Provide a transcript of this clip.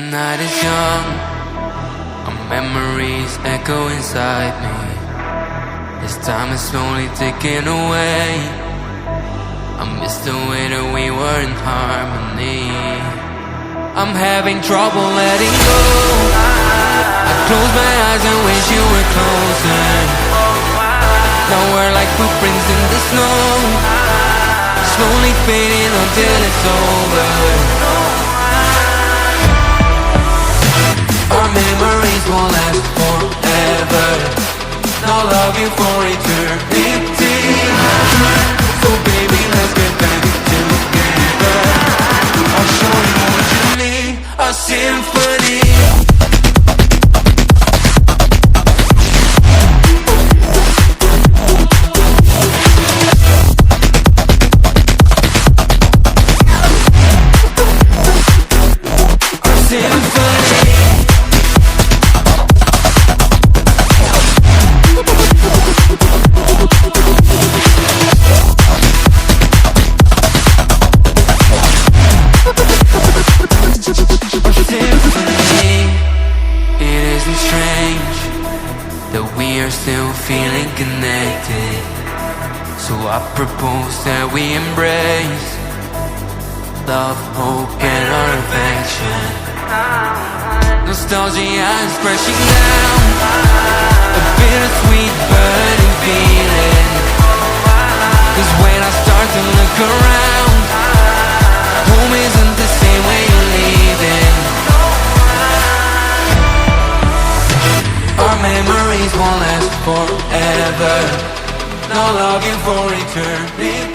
night is young, our memories echo inside me. As time is slowly ticking away, I miss the way that we were in harmony. I'm having trouble letting go. I close my eyes and wish you were closer. Now we're like footprints in the snow, slowly fading until it's over. Our memories won't last forever. Now love you for eternity. So baby, let's get back together. I'll show you what you need, a symphony. Still feeling connected, so I propose that we embrace love, hope, and our affection. Nostalgia is crashing down, a bittersweet burning feeling. 'Cause when I start to look around, home isn't the same way you're leaving. Our memories won't last forever. Now love you for eternity.